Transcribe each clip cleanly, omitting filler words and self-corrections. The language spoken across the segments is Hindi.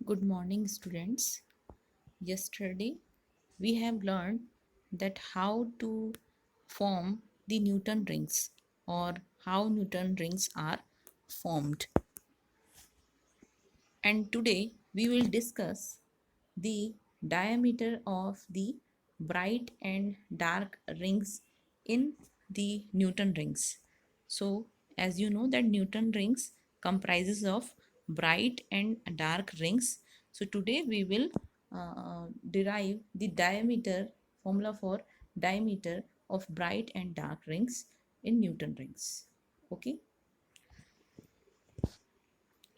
Good morning, students. Yesterday, we have learned that how to form the Newton rings or how Newton rings are formed. And today, we will discuss the diameter of the bright and dark rings in the Newton rings. So, as you know that Newton rings comprises of bright and dark rings. So today we will derive the diameter formula for diameter of bright and dark rings in Newton rings. Okay.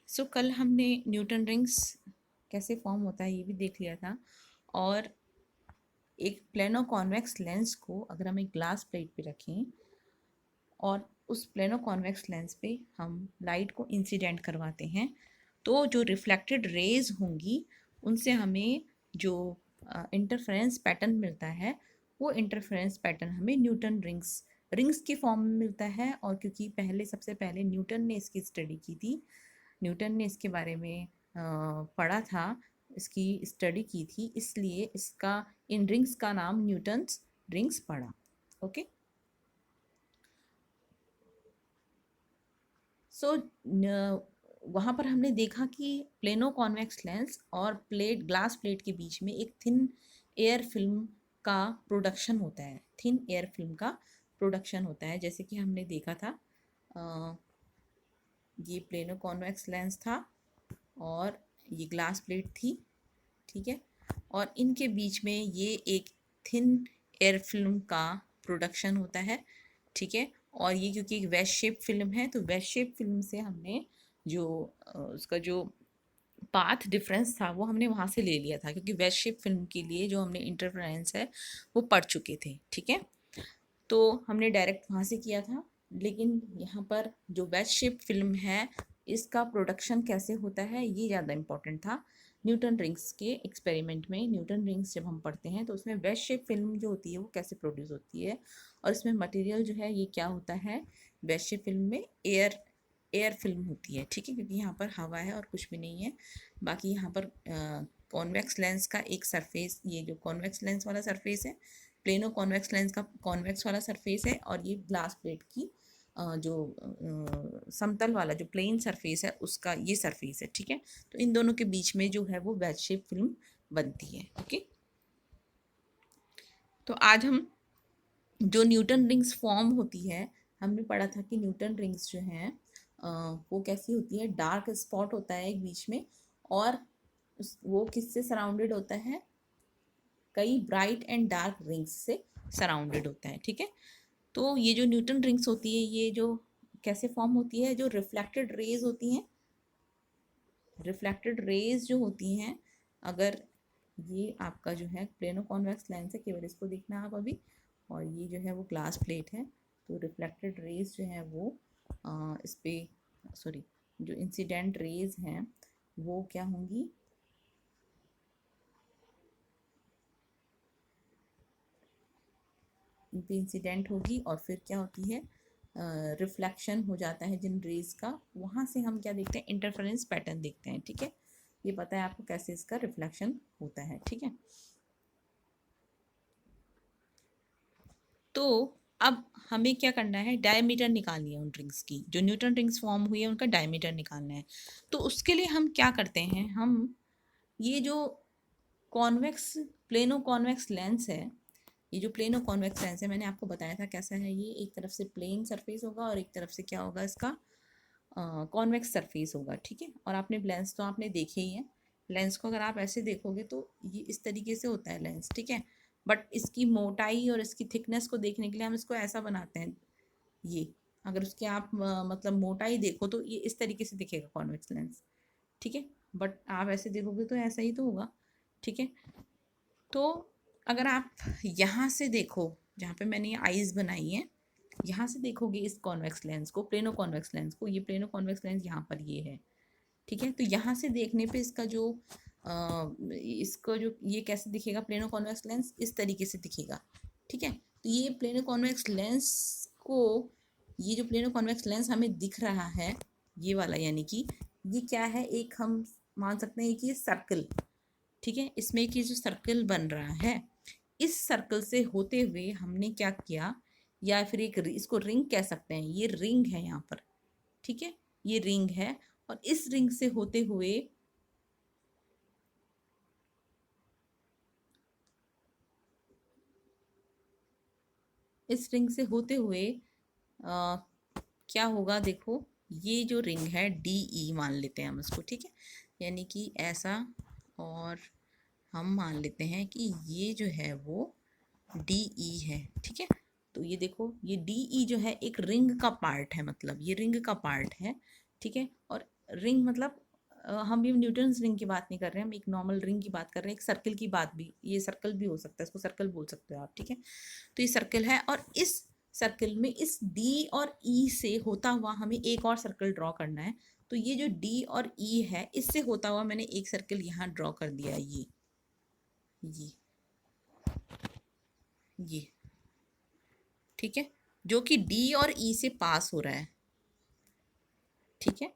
सो कल हमने न्यूटन रिंग्स कैसे फॉर्म होता है ये भी देख लिया था। और एक प्लेनो कॉन्वेक्स लेंस को अगर हम एक ग्लास प्लेट पे रखें और उस प्लेनो कॉन्वेक्स लेंस पे हम लाइट को इंसिडेंट करवाते हैं तो जो रिफ्लेक्टेड रेज होंगी उनसे हमें जो इंटरफेरेंस पैटर्न मिलता है वो इंटरफेरेंस पैटर्न हमें न्यूटन रिंग्स की फॉर्म में मिलता है। और क्योंकि सबसे पहले न्यूटन ने इसकी स्टडी की थी, न्यूटन ने इसके बारे में पढ़ा था, इसकी स्टडी की थी, इसलिए इसका इन रिंग्स का नाम न्यूटन्स रिंग्स पड़ा। ओके। सो वहाँ पर हमने देखा कि प्लेनो कॉन्वेक्स लेंस और ग्लास प्लेट के बीच में एक थिन एयर फिल्म का प्रोडक्शन होता है, थिन एयर फिल्म का प्रोडक्शन होता है। जैसे कि हमने देखा था ये प्लेनो कॉन्वेक्स लेंस था और ये ग्लास प्लेट थी, ठीक है, और इनके बीच में ये एक थिन एयर फिल्म का प्रोडक्शन होता है, ठीक है। और ये क्योंकि एक वेज शेप फिल्म है तो वेज शेप फिल्म से हमने जो उसका जो पाथ डिफरेंस था वो हमने वहाँ से ले लिया था, क्योंकि वेज शेप फिल्म के लिए जो हमने इंटरफेरेंस है वो पढ़ चुके थे, ठीक है। तो हमने डायरेक्ट वहाँ से किया था, लेकिन यहाँ पर जो वेज शेप फिल्म है इसका प्रोडक्शन कैसे होता है ये ज़्यादा इम्पोर्टेंट था। न्यूटन रिंग्स के एक्सपेरिमेंट में न्यूटन रिंग्स जब हम पढ़ते हैं तो उसमें वेज शेप फिल्म जो होती है वो कैसे प्रोड्यूस होती है और इसमें मटेरियल जो है ये क्या होता है। वेज शेप फिल्म में एयर फिल्म होती है, ठीक है, क्योंकि यहाँ पर हवा है और कुछ भी नहीं है। बाकी यहाँ पर कॉन्वेक्स लेंस का एक सरफेस, ये जो कॉन्वेक्स लेंस वाला सरफेस है, प्लेनो कॉन्वेक्स लेंस का कॉन्वेक्स वाला सरफेस है, और ये ग्लास प्लेट की जो समतल वाला जो प्लेन सरफेस है उसका ये सरफेस है, ठीक है। तो इन दोनों के बीच में जो है वो वेज शेप फिल्म बनती है। ओके। तो आज हम जो न्यूटन रिंग्स फॉर्म होती है, हमने पढ़ा था कि न्यूटन रिंग्स जो हैं वो कैसी होती है, डार्क स्पॉट होता है एक बीच में, और वो किससे सराउंडेड होता है, कई ब्राइट एंड डार्क रिंग्स से सराउंडेड होता है, ठीक है। तो ये जो न्यूटन रिंग्स होती है ये जो कैसे फॉर्म होती है, जो रिफ्लेक्टेड रेज होती हैं, रिफ्लेक्टेड रेज जो होती हैं, अगर ये आपका जो है प्लेनो कॉन्वेक्स लेंस है, केवल इसको देखना आप अभी, और ये जो है वो ग्लास प्लेट है, तो रिफ्लेक्टेड रेज जो है वो इस पे सॉरी जो इंसिडेंट रेज हैं वो क्या होंगी, इन पे इंसिडेंट होगी और फिर क्या होती है, रिफ्लेक्शन हो जाता है जिन रेज का, वहाँ से हम क्या देखते हैं, इंटरफेरेंस पैटर्न देखते हैं, ठीक है। ये पता है आपको कैसे इसका रिफ्लेक्शन होता है, ठीक है। तो अब हमें क्या करना है, डायमीटर निकालनी है उन रिंग्स की, जो न्यूटन रिंग्स फॉर्म हुई है उनका डायमीटर निकालना है। तो उसके लिए हम क्या करते हैं, हम ये जो कॉन्वेक्स प्लेनो कॉन्वेक्स लेंस है, ये जो प्लेनो कॉन्वेक्स लेंस है मैंने आपको बताया था कैसा है, ये एक तरफ से प्लेन सरफेस होगा और एक तरफ से क्या होगा, इसका कॉन्वेक्स सरफेस होगा, ठीक है। और आपने लेंस तो आपने देखे ही है, लेंस को अगर आप ऐसे देखोगे तो ये इस तरीके से होता है लेंस, ठीक है। बट इसकी मोटाई और इसकी थिकनेस को देखने के लिए हम इसको ऐसा बनाते हैं, ये अगर उसके आप मतलब मोटाई देखो तो ये इस तरीके से दिखेगा कॉन्वेक्स लेंस, ठीक है। बट आप ऐसे देखोगे तो ऐसा ही तो होगा, ठीक है। तो अगर आप यहाँ से देखो, जहाँ पे मैंने ये आईज बनाई है, यहाँ से देखोगे इस कॉन्वेक्स लेंस को, प्लेनो कॉन्वेक्स लेंस को, ये प्लेनो कॉन्वेक्स लेंस यहाँ पर ये है, ठीक है। तो यहाँ से देखने पे इसका जो इसको जो ये कैसे दिखेगा, प्लेनो कॉन्वेक्स लेंस इस तरीके से दिखेगा, ठीक है। तो ये प्लेनो कॉन्वेक्स लेंस को, ये जो प्लेनो कॉन्वेक्स लेंस हमें दिख रहा है ये वाला, यानी कि ये क्या है, एक हम मान सकते हैं कि ये सर्कल, ठीक है, इसमें एक ये जो सर्कल बन रहा है, इस सर्कल से होते हुए हमने क्या किया, या फिर एक इसको रिंग कह सकते हैं, ये रिंग है यहाँ पर, ठीक है, ये रिंग है, और इस रिंग से होते हुए क्या होगा, देखो ये जो रिंग है डी ई मान लेते हैं हम इसको, ठीक है, यानी कि ऐसा, और हम मान लेते हैं कि ये जो है वो डी ई है, ठीक है। तो ये देखो, ये डी ई जो है एक रिंग का पार्ट है, मतलब ये रिंग का पार्ट है, ठीक है। और रिंग मतलब हम ये न्यूटन्स रिंग की बात नहीं कर रहे हैं, हम एक नॉर्मल रिंग की बात कर रहे हैं, एक सर्कल की बात भी, ये सर्कल भी हो सकता है, इसको सर्कल बोल सकते हो आप, ठीक है। तो ये सर्कल है, और इस सर्कल में इस डी और ई से होता हुआ हमें एक और सर्कल ड्रॉ करना है। तो ये जो डी और ई है, इससे होता हुआ मैंने एक सर्कल यहाँ ड्रॉ कर दिया है, ये ये ठीक है, जो कि डी और ई से पास हो रहा है, ठीक है,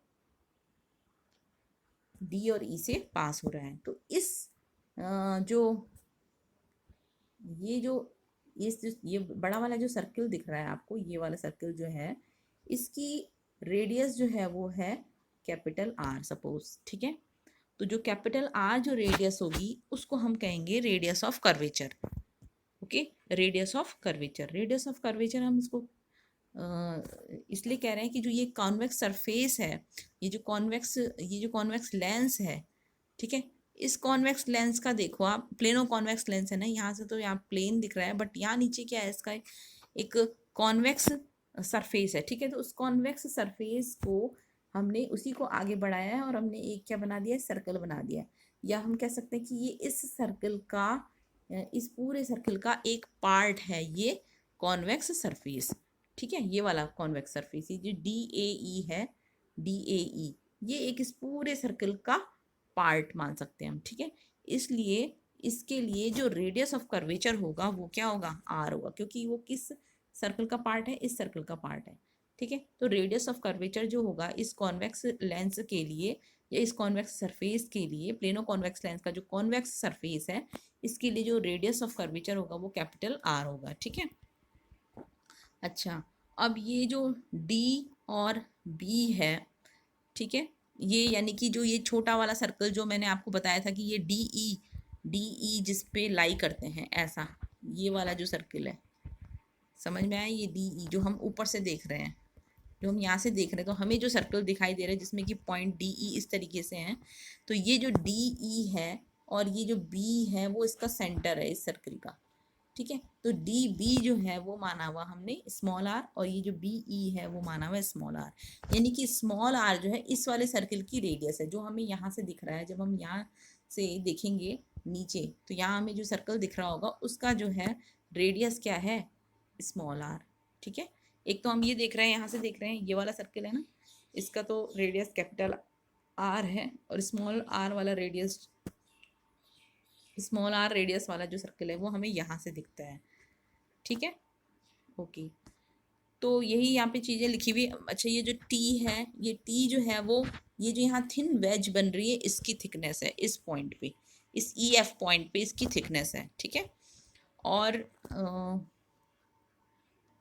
डी और ई से पास हो रहा है। तो इस जो ये जो ये बड़ा वाला जो सर्कल दिख रहा है आपको, ये वाला सर्कल जो है, इसकी रेडियस जो है वो है कैपिटल आर सपोज, ठीक है। तो जो कैपिटल आर जो रेडियस होगी उसको हम कहेंगे radius of curvature, okay, radius of curvature. Radius of curvature हम इसको इसलिए कह रहे हैं कि जो ये कॉन्वेक्स सरफेस है, ये जो कॉन्वेक्स लेंस है, ठीक है, इस कॉन्वेक्स लेंस का देखो आप, प्लेनो कॉन्वेक्स लेंस है ना, यहाँ से तो यहाँ प्लेन दिख रहा है, बट यहाँ नीचे क्या है, इसका एक कॉन्वेक्स सरफेस है, ठीक है। तो उस कॉन्वेक्स सरफेस को हमने उसी को आगे बढ़ाया है, और हमने एक क्या बना दिया, सर्कल बना दिया, या हम कह सकते हैं कि ये इस सर्कल का, इस पूरे सर्कल का एक पार्ट है ये कॉन्वेक्स सरफेस, ठीक है। ये वाला कॉन्वेक्स सरफेस, ये जो डी ए ई है, डी ए ई, ये एक इस पूरे सर्कल का पार्ट मान सकते हैं हम, ठीक है। इसलिए इसके लिए जो रेडियस ऑफ कर्वेचर होगा वो क्या होगा, आर होगा, क्योंकि वो किस सर्कल का पार्ट है, इस सर्कल का पार्ट है, ठीक है। तो रेडियस ऑफ कर्वेचर जो होगा इस कॉन्वेक्स लेंस के लिए, या इस कॉन्वेक्स सरफेस के लिए, प्लेनो कॉन्वेक्स लेंस का जो कॉन्वेक्स सरफेस है, इसके लिए जो रेडियस ऑफ कर्वेचर होगा वो कैपिटल आर होगा, ठीक है। अच्छा, अब ये जो डी और बी है, ठीक है, ये यानी कि जो ये छोटा वाला सर्कल जो मैंने आपको बताया था कि ये डी ई जिस पे लाई करते हैं, ऐसा ये वाला जो सर्कल है, समझ में आया, ये डी ई जो हम ऊपर से देख रहे हैं, जो हम यहाँ से देख रहे हैं, तो हमें जो सर्कल दिखाई दे रहा है जिसमें कि पॉइंट डी ई इस तरीके से हैं, तो ये जो डी ई है और ये जो बी है वो इसका सेंटर है इस सर्कल का, ठीक है। तो डी बी जो है वो माना हुआ हमने स्मॉल आर, और ये जो बी ई है वो माना हुआ स्मॉल आर, यानी कि स्मॉल आर जो है इस वाले सर्कल की रेडियस है, जो हमें यहाँ से दिख रहा है। जब हम यहाँ से देखेंगे नीचे, तो यहाँ हमें जो सर्कल दिख रहा होगा उसका जो है रेडियस क्या है, स्मॉल आर, ठीक है। एक तो हम ये देख रहे हैं, यहाँ से देख रहे हैं, ये वाला सर्कल है ना, इसका तो रेडियस कैपिटल आर है, और स्मॉल आर वाला रेडियस, स्मॉल आर रेडियस वाला जो सर्कल है वो हमें यहाँ से दिखता है, ठीक है, ओके। तो यही यहाँ पे चीज़ें लिखी हुई। अच्छा, ये जो टी है, ये टी जो है वो, ये जो यहाँ थिन वेज बन रही है इसकी थिकनेस है, इस पॉइंट पे, इस ई एफ पॉइंट पे इसकी थिकनेस है, ठीक है। और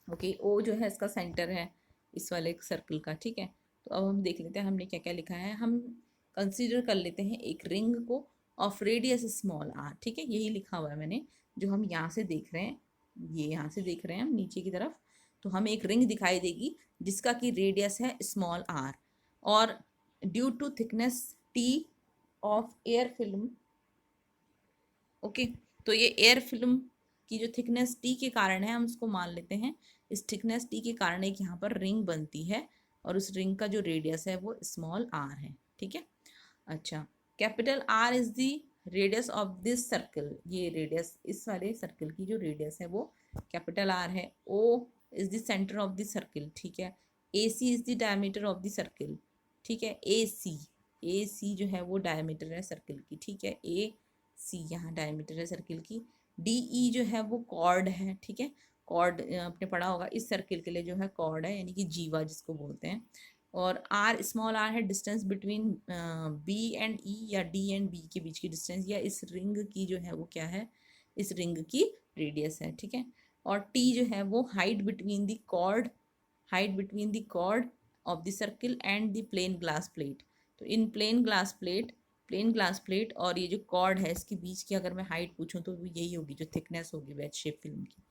ओके, ओ जो है इसका सेंटर है इस वाले सर्कल का, ठीक है। तो अब हम देख लेते हैं हमने क्या क्या लिखा है। हम कंसीडर कर लेते हैं एक रिंग को ऑफ रेडियस स्मॉल आर, ठीक है, यही लिखा हुआ है मैंने, जो हम यहाँ से देख रहे हैं, ये यहाँ से देख रहे हैं हम नीचे की तरफ, तो हमें एक रिंग दिखाई देगी जिसका की रेडियस है स्मॉल आर, और due to thickness T of air film, okay, तो ये एयर फिल्म की जो थिकनेस टी के कारण है, हम उसको मान लेते हैं इस थिकनेस टी के कारण एक यहाँ पर रिंग बनती है, और उस रिंग का जो रेडियस है वो स्मॉल आर है, ठीक है। अच्छा, capital R is the radius of this circle, ये रेडियस इस वाले सर्कल की जो रेडियस है वो कैपिटल आर है। O is the center of the circle, ठीक है। A C is the diameter of the circle, ठीक है, ए सी जो है वो डायमीटर है सर्कल की, ठीक है, ए सी यहाँ डायमीटर है सर्कल की। डी ई जो है वो कॉर्ड है, ठीक है, कॉर्ड आपने पढ़ा होगा, इस सर्कल के लिए जो है कॉर्ड है, यानी कि जीवा जिसको बोलते हैं, और आर स्मॉल आर है डिस्टेंस बिटवीन बी एंड ई या डी एंड बी के बीच की डिस्टेंस, या इस रिंग की जो है वो क्या है, इस रिंग की रेडियस है, ठीक है। और टी जो है वो height between the chord, height between the chord of the circle and the plane glass plate. तो इन प्लेन ग्लास प्लेट और ये जो कॉर्ड है इसके बीच की अगर मैं हाइट पूछूं तो वो यही होगी जो थिकनेस होगी वेज शेप फिल्म की।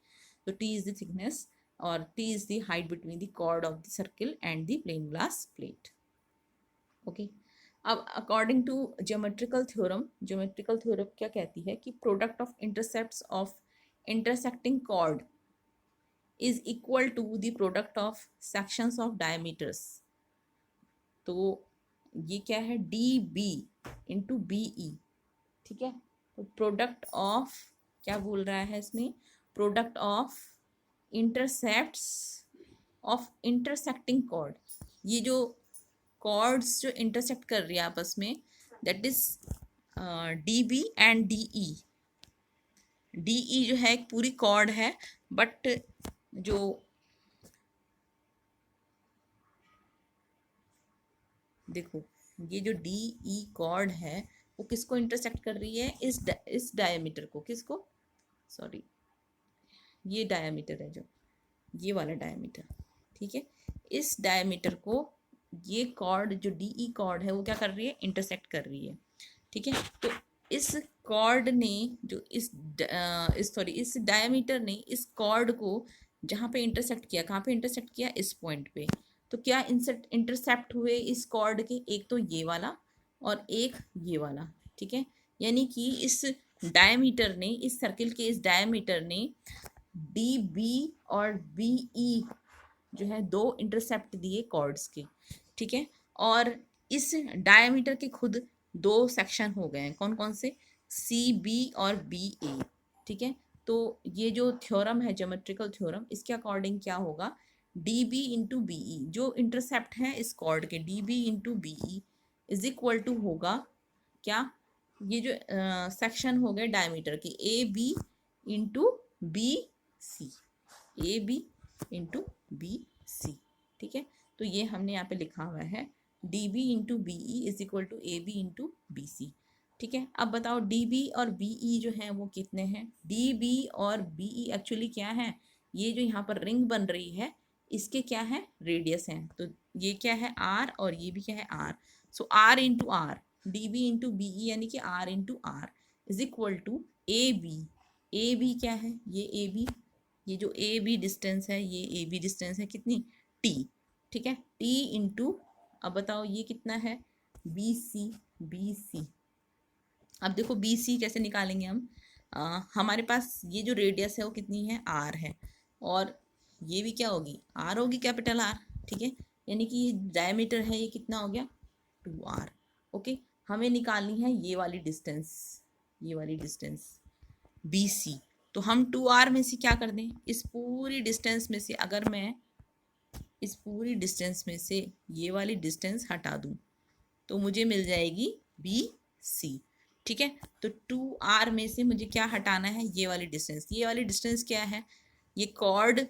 तो टी इज द थिकनेस और T is the height between the chord of the circle and the plain glass plate. Okay. अब अकॉर्डिंग टू ज्योमेट्रिकल थ्योरम क्या कहती है कि product of intercepts of intersecting chord is equal to the product of sections of diameters. तो ये क्या है, D B into B E, ठीक है। तो प्रोडक्ट ऑफ क्या बोल रहा है इसमें, product of intercepts of intersecting chord, ये जो कॉर्ड्स जो इंटरसेक्ट कर रही है आपस में, that is D B and D E. D E जो है एक पूरी कॉर्ड है, बट जो देखो ये जो डी ई कॉर्ड है वो किसको इंटरसेक्ट कर रही है, इस डायमीटर को, किसको, सॉरी ये डायमीटर है जो ये वाला डायमीटर, ठीक है। इस डायमीटर को ये कॉर्ड जो डी ई कॉर्ड है वो क्या कर रही है, इंटरसेक्ट कर रही है, ठीक है। तो इस कॉर्ड ने जो इस डायमीटर ने इस कॉर्ड को जहाँ पे इंटरसेक्ट किया, कहाँ पे इंटरसेक्ट किया, इस पॉइंट पे। तो क्या इंटरसेप्ट हुए इस कॉर्ड के, एक तो ये वाला और एक ये वाला, ठीक है। यानी कि इस डायमीटर ने, इस सर्किल के इस डायमीटर ने डी बी और बी ई जो है दो इंटरसेप्ट दिए कॉर्ड्स के, ठीक है। और इस डायमीटर के खुद दो सेक्शन हो गए हैं, कौन कौन से, सी बी और बी ए, ठीक है। तो ये जो थ्योरम है ज्योमेट्रिकल थ्योरम, इसके अकॉर्डिंग क्या होगा, D B into B E जो इंटरसेप्ट है इस कॉर्ड के, D B into B E is equal to होगा क्या, ये जो सेक्शन हो गए डायमीटर के, A B into B C, A B into B C, ठीक है। तो ये हमने यहाँ पे लिखा हुआ है D B into B E is equal to A B into B C, ठीक है। अब बताओ डी बी और बी ई जो है वो कितने हैं, डी बी और बी ई एक्चुअली क्या है, ये जो यहाँ पर रिंग बन रही है इसके क्या है, रेडियस है। तो ये क्या है, आर, और ये भी क्या है, R. So R into R, D B into B E यानी कि R into R is equal to A B. A B क्या है, ये ए बी, ये जो ए बी डिस्टेंस है, ये ए बी डिस्टेंस है कितनी, टी, ठीक है। टी इंटू, अब बताओ ये कितना है, बी सी, बी सी। अब देखो बी सी कैसे निकालेंगे हम, हमारे पास ये जो रेडियस है वो कितनी है, आर है, और ये भी क्या होगी, आर होगी, कैपिटल आर, ठीक है। यानी कि ये डायमीटर है, ये कितना हो गया, 2r। ओके, हमें निकालनी है ये वाली डिस्टेंस, ये वाली डिस्टेंस बी सी। तो हम 2r में से क्या कर दें, इस पूरी डिस्टेंस में से अगर मैं इस पूरी डिस्टेंस में से ये वाली डिस्टेंस हटा दूं तो मुझे मिल जाएगी बी सी, ठीक है। तो 2r में से मुझे क्या हटाना है, ये वाली डिस्टेंस। ये वाली डिस्टेंस क्या है, ये कॉर्ड,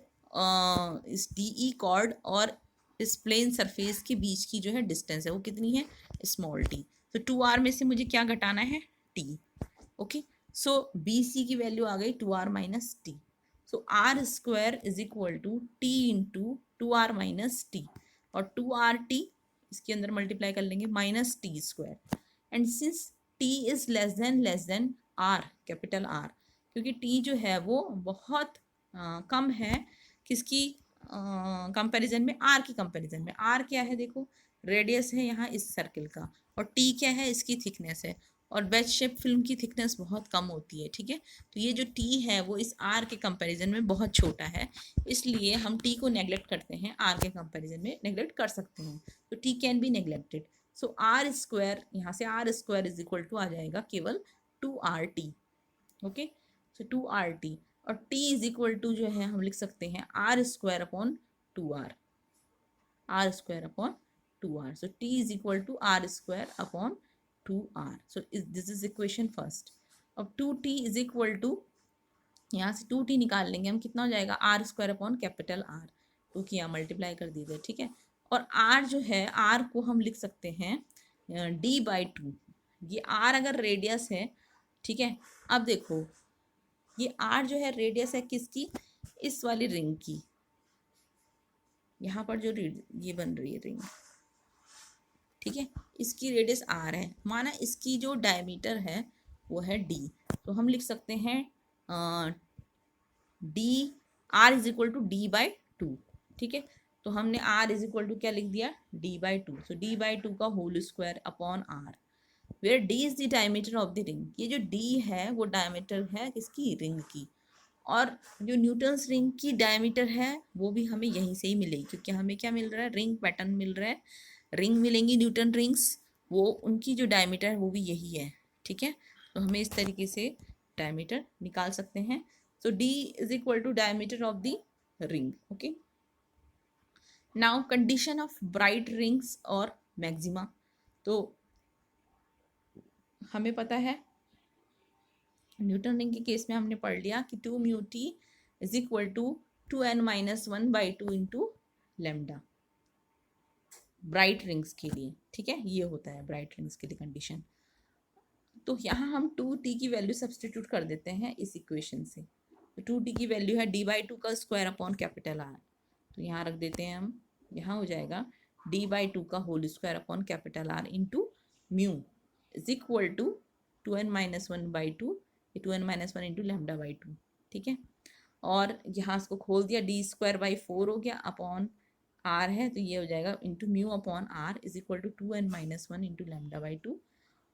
इस डी ई कॉर्ड और इस प्लेन सरफेस के बीच की जो है डिस्टेंस है वो कितनी है, स्मॉल टी। तो 2r में से मुझे क्या घटाना है, T. Okay, so B C की वैल्यू आ गई 2r minus T. So R square is equal to T into 2r minus T, और 2rt इसके अंदर मल्टीप्लाई कर लेंगे, minus T square. And since T is less than R, capital R, क्योंकि टी जो है वो बहुत कम है किसकी कंपैरिजन में, आर की कंपैरिजन में। आर क्या है, देखो रेडियस है यहाँ इस सर्किल का, और टी क्या है, इसकी थिकनेस है, और वेज शेप फिल्म की थिकनेस बहुत कम होती है, ठीक है। तो ये जो टी है वो इस आर के कंपैरिजन में बहुत छोटा है, इसलिए हम टी को नेग्लेक्ट करते हैं, आर के कंपैरिजन में नेग्लेक्ट कर सकते हैं। तो T can be neglected. So R square, यहाँ से R square is equal to आ जाएगा केवल 2rt। ओके, सो 2rt, और t इज इक्वल टू जो है हम लिख सकते हैं R square upon 2r, R square upon 2r। So t is equal to R square upon 2r। So this is equation first. अब 2t इज इक्वल टू, यहाँ से 2t निकाल लेंगे हम, कितना हो जाएगा, R square upon capital R, 2 की यहाँ मल्टीप्लाई कर दीजिए, ठीक है। और आर जो है, आर को हम लिख सकते हैं d/2। ये आर अगर रेडियस है, ठीक है। अब देखो ये आर जो है रेडियस है किसकी, इस वाली रिंग की, यहाँ पर जो ये बन रही है रिंग, ठीक है, इसकी रेडियस आर है, माना इसकी जो डायमीटर है वो है डी। तो हम लिख सकते हैं D, R is equal to d/2, ठीक है। तो हमने r इज इक्वल टू क्या लिख दिया, d/2। सो d/2 का whole square upon r, where d is the diameter of the ring. ये जो d है वो डायमीटर है किसकी, रिंग की। और जो न्यूटन्स रिंग की डायमीटर है वो भी हमें यहीं से ही मिलेगी, क्योंकि हमें क्या मिल रहा है, रिंग पैटर्न मिल रहा है, रिंग मिलेंगी न्यूटन रिंग्स, वो उनकी जो डायमीटर है वो भी यही है, ठीक है। तो हमें इस तरीके से डायमीटर निकाल सकते हैं। So d is equal to diameter of the ring. Okay, now condition of bright rings और मैक्सिमा। तो हमें पता है न्यूटन रिंग के केस में हमने पढ़ लिया कि 2 mu T is equal to 2n-1/2 into lambda, bright rings के लिए, ठीक है। ये होता है ब्राइट रिंग्स के लिए कंडीशन। तो यहाँ हम 2t की वैल्यू सब्सटीट्यूट कर देते हैं इस इक्वेशन से। तो 2t की वैल्यू है d/2 का स्क्वायर अपॉन कैपिटल आर। तो यहाँ रख देते हैं हम, यहाँ हो जाएगा d/2 का whole square upon capital R into mu is equal to 2n-1/2, 2n-1 into λ/2, ठीक है। और यहाँ इसको खोल दिया, d²/4 हो गया अपॉन आर है, तो ये हो जाएगा into mu upon R is equal to 2n-1 into λ/2।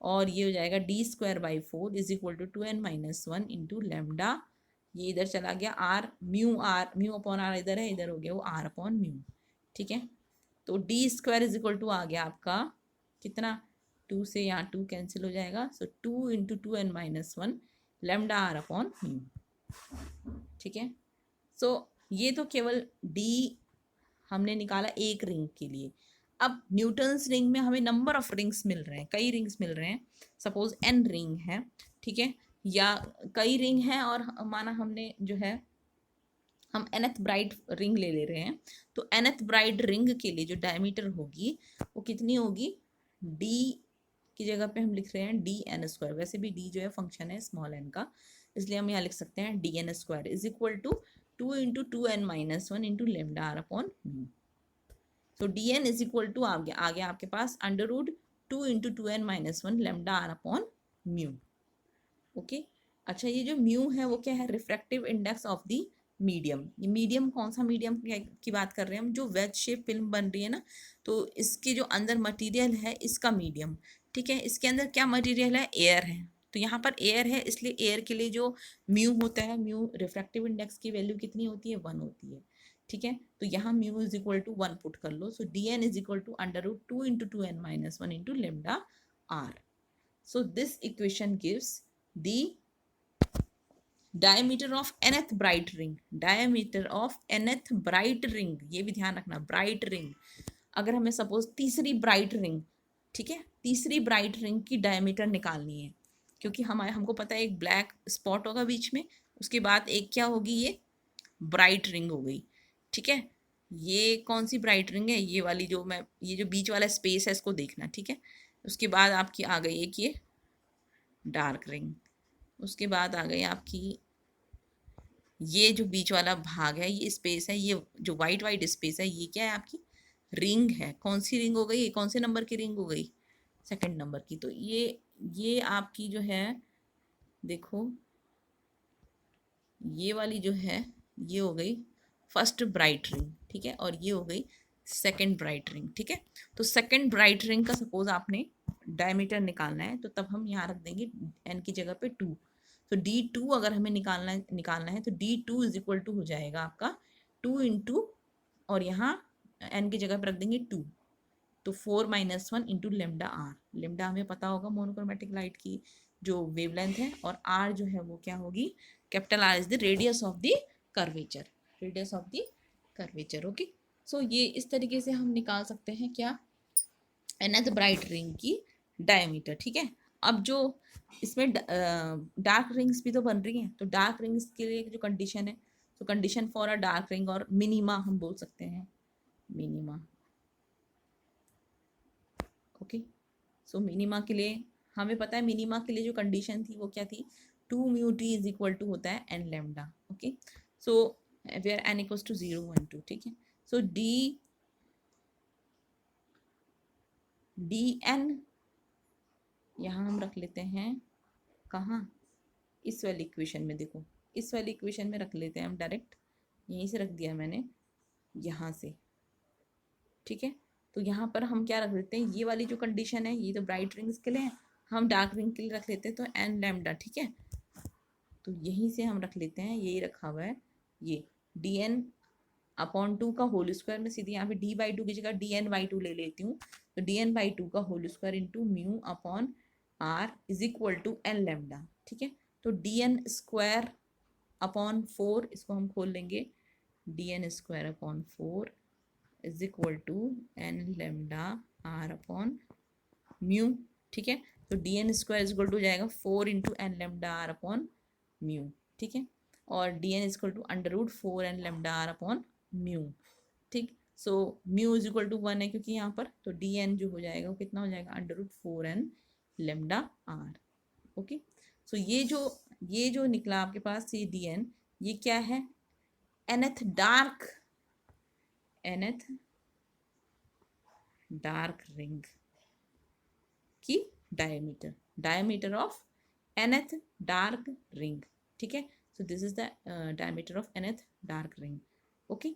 और ये हो जाएगा d²/4 is equal to 2n-1 into lambda, ये इधर चला गया आर, म्यू अपॉन आर इधर है, इधर हो गया वो आर अपॉन म्यू, ठीक है। तो d² इज इक्वल टू आ गया आपका कितना, 2 से यहाँ 2 कैंसिल हो जाएगा। So 2 into 2n-1 lambda R upon mu, ठीक है। सो ये तो केवल d हमने निकाला एक रिंग के लिए। अब न्यूटन्स रिंग में हमें नंबर ऑफ रिंग्स मिल रहे हैं, कई रिंग्स मिल रहे हैं। सपोज n रिंग है, ठीक है, या कई रिंग हैं, और माना हमने जो है हम nth ब्राइट रिंग ले रहे हैं, तो nth ब्राइट रिंग के लिए जो डायमीटर होगी वो कितनी होगी, d की जगह पे हम लिख रहे हैं dn²। वैसे भी d जो है फंक्शन है स्मॉल n का, इसलिए हम यहाँ लिख सकते हैं dn² is equal to 2 into 2n-1 into lambda R upon mu. तो dn इज इक्वल टू आ गया आपके पास √2 into 2n-1 lambda R upon mu. Okay, अच्छा ये जो म्यू है वो क्या है, refractive index of the medium. ये मीडियम कौन सा मीडियम की बात कर रहे हैं हम, जो वेज शेप फिल्म बन रही है ना, तो इसके जो अंदर मटेरियल है इसका मीडियम, ठीक है। इसके अंदर क्या मटेरियल है, एयर है। तो यहाँ पर एयर है, इसलिए एयर के लिए जो म्यू होता है, म्यू रिफ्रैक्टिव इंडेक्स की वैल्यू कितनी होती है, 1 होती है, ठीक है। तो यहाँ mu is equal to 1 put कर लो। So dn is equal to √2 into 2n-1 into lambda R. So this equation gives the diameter of nth bright ring, diameter of nth bright ring, ये भी ध्यान रखना, ब्राइट रिंग। अगर हमें सपोज तीसरी ब्राइट रिंग, ठीक है, तीसरी ब्राइट रिंग की डायमीटर निकालनी है, क्योंकि हमको पता है एक ब्लैक स्पॉट होगा बीच में, उसके बाद एक क्या होगी, ये ब्राइट रिंग हो गई, ठीक है। ये कौन सी ब्राइट रिंग है, ये वाली जो मैं, ये जो बीच वाला स्पेस है इसको देखना, ठीक है। उसके बाद आपकी आ गई एक ये डार्क रिंग, उसके बाद आ गई आपकी ये जो बीच वाला भाग है, ये स्पेस है, ये जो वाइट वाइट स्पेस है, ये क्या है, आपकी रिंग है। कौन सी रिंग हो गई, ये कौन से नंबर की रिंग हो गई, सेकंड नंबर की। तो ये आपकी जो है, देखो ये वाली जो है ये हो गई फर्स्ट ब्राइट रिंग, ठीक है, और ये हो गई सेकंड ब्राइट रिंग, ठीक है। तो सेकंड ब्राइट रिंग का सपोज आपने डायमीटर निकालना है, तो तब हम यहाँ रख देंगे n की जगह पे 2। तो d2 अगर हमें निकालना है तो d2 इज इक्वल टू हो जाएगा आपका 2 इंटू, और यहाँ n की जगह पे रख देंगे 2, तो 4-1 इंटू लेमडा आर। लेमडा हमें पता होगा मोनोक्रोमेटिक लाइट की जो वेवलेंथ है, और आर जो है वो क्या होगी, capital R is the radius of the curvature, radius of the curvature. Okay, so ये इस तरीके से हम निकाल सकते हैं क्या, nth ब्राइट रिंग की डायमीटर, ठीक है। अब जो इसमें डार्क रिंग्स भी तो बन रही हैं, तो डार्क रिंग्स के लिए जो कंडीशन है, तो condition for a dark ring और मिनिमा हम बोल सकते हैं, मिनिमा, ओके। सो मिनिमा के लिए हमें पता है, मिनिमा के लिए जो कंडीशन थी वो क्या थी, 2 mu T is equal to होता है N lambda. Okay, so where N equals to 0 1 2, ठीक है। सो डी एन यहाँ हम रख लेते हैं कहाँ, इस वाली इक्वेशन में, देखो इस वाली इक्वेशन में रख लेते हैं हम डायरेक्ट, यहीं से रख दिया मैंने, यहाँ से, ठीक है। तो यहाँ पर हम क्या रख देते हैं, ये वाली जो कंडीशन है ये तो ब्राइट रिंग्स के लिए है, हम डार्क रिंग के लिए रख लेते हैं तो एन लैम्डा, ठीक है। तो यहीं से हम रख लेते हैं, यही रखा हुआ है ये डी एन अपॉन 2 का होल स्क्वायर में, सीधे यहाँ पे डी बाई 2 की जगह डी एन बाई 2 ले लेती हूँ, तो डी एन बाई 2 का whole square into mu upon R is equal to N lambda, ठीक है। तो डी एन स्क्वायर अपॉन 4, इसको हम खोल लेंगे, D N square upon 4 is equal to N lambda R upon mu, ठीक है। तो D N square is equal to जाएगा 4 into N lambda R upon mu, ठीक है। और D N is equal to under root 4 N lambda R upon mu, ठीक। So mu is equal to 1 है क्योंकि यहाँ पर, तो डी एन जो हो जाएगा वो कितना हो जाएगा, under root 4 N lambda R. Okay, so ये जो निकला आपके पास ये डी एन, ये क्या है, nth डार्क रिंग की diameter of nth dark ring, ठीक है। सो this is the diameter of nth dark ring. Okay,